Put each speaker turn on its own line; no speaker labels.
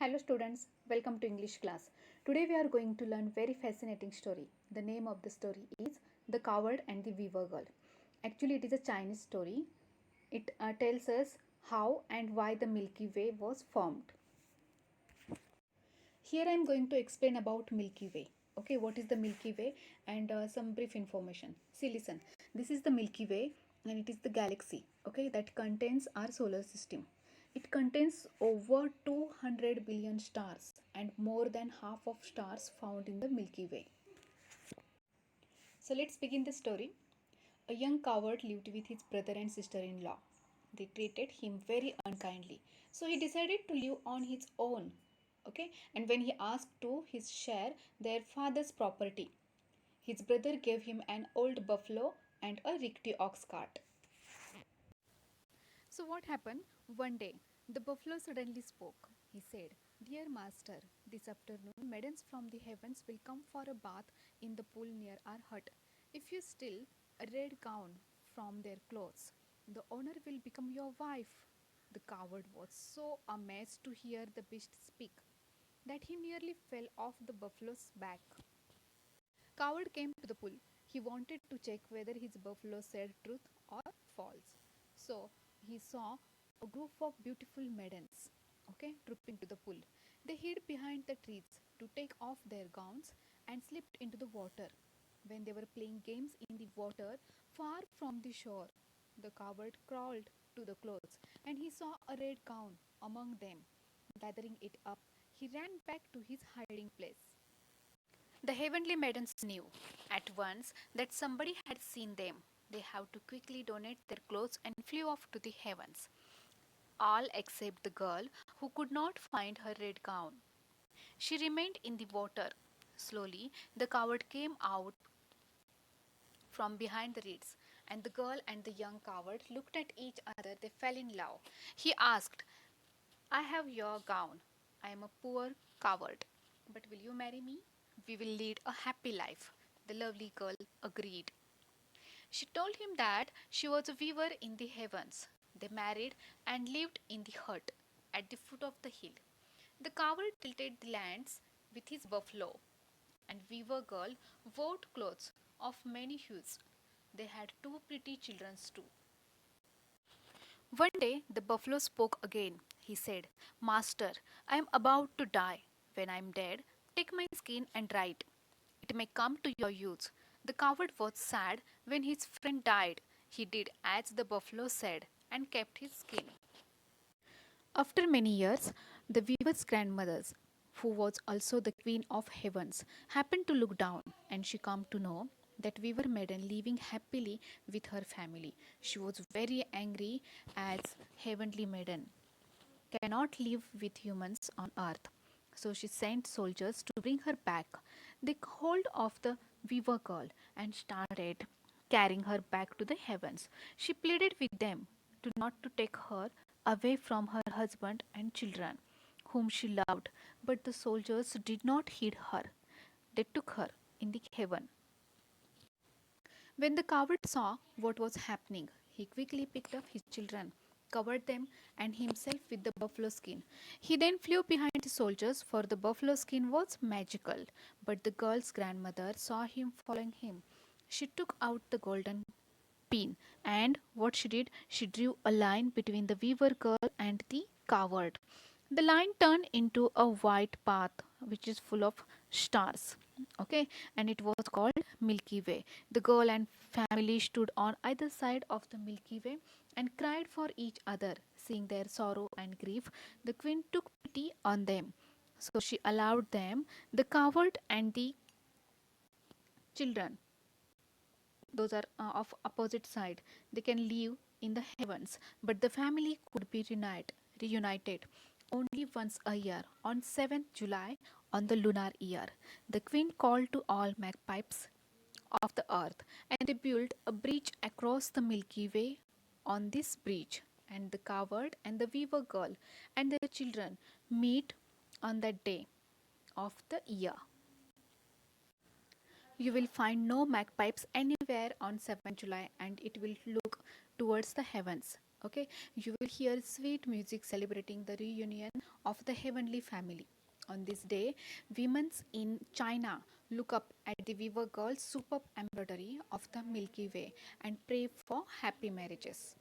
Hello students, welcome to English class. Today we are going to learn very fascinating story. The name of the story is The Coward and the Weaver Girl. Actually it is a Chinese story. It tells us how and why the Milky Way was formed. Here I am going to explain about Milky Way. Okay, what is the Milky Way and some brief information. See, listen. This is the Milky Way and it is the galaxy, okay, that contains our solar system. It contains over 200 billion stars and more than half of stars found in the Milky Way. So let's begin the story. A young coward lived with his brother and sister-in-law. They treated him very unkindly. So he decided to live on his own. Okay, and when he asked to his share their father's property, his brother gave him an old buffalo and a rickety ox cart. So what happened? One day, the buffalo suddenly spoke. He said, "Dear master, this afternoon maidens from the heavens will come for a bath in the pool near our hut. If you steal a red gown from their clothes, the owner will become your wife." The coward was so amazed to hear the beast speak that he nearly fell off the buffalo's back. Coward came to the pool. He wanted to check whether his buffalo said truth or false. So he saw a group of beautiful maidens, okay, trooping to the pool. They hid behind the trees to take off their gowns and slipped into the water. When they were playing games in the water far from the shore, the coward crawled to the clothes and he saw a red gown among them. Gathering it up, he ran back to his hiding place. The heavenly maidens knew at once that somebody had seen them. They had to quickly donate their clothes and flew off to the heavens. All except the girl who could not find her red gown. She remained in the water. Slowly, the coward came out from behind the reeds, and the girl and the young coward looked at each other. They fell in love. He asked, "I have your gown. I am a poor coward, but will you marry me? We will lead a happy life." The lovely girl agreed. She told him that she was a weaver in the heavens. They married and lived in the hut at the foot of the hill. The coward tilted the lands with his buffalo, and weaver girl wove clothes of many hues. They had two pretty children too. One day the buffalo spoke again. He said, "Master, I am about to die. When I am dead, take my skin and dry it. It may come to your use." The coward was sad when his friend died. He did as the buffalo said and kept his skin. After many years, the weaver's grandmother, who was also the queen of heavens, happened to look down, and she came to know that weaver maiden living happily with her family. She was very angry as heavenly maiden cannot live with humans on earth. So she sent soldiers to bring her back. They caught hold of the weaver girl and started carrying her back to the heavens. She pleaded with them to not to take her away from her husband and children, whom she loved, but the soldiers did not heed her. They took her in the heaven. When the coward saw what was happening, he quickly picked up his children, covered them and himself with the buffalo skin. He then flew behind the soldiers, for the buffalo skin was magical. But the girl's grandmother saw him following him. She took out the golden pin, and what she did, she drew a line between the weaver girl and the coward. The line turned into a white path which is full of stars. Okay, and it was called Milky Way. The girl and family stood on either side of the Milky Way and cried for each other. Seeing their sorrow and grief, the queen took pity on them. So she allowed them, the coward and the children, those are of opposite side, they can live in the heavens, but the family could be reunited only once a year, on 7th July, on the lunar year. The queen called to all magpies of the earth, and they built a bridge across the Milky Way. On this bridge, and the coward and the weaver girl and their children meet on that day of the year. You will find no magpies anywhere on 7th July, and it will look towards the heavens. Okay, you will hear sweet music celebrating the reunion of the heavenly family. On this day, women in China look up at the Weaver Girl's superb embroidery of the Milky Way and pray for happy marriages.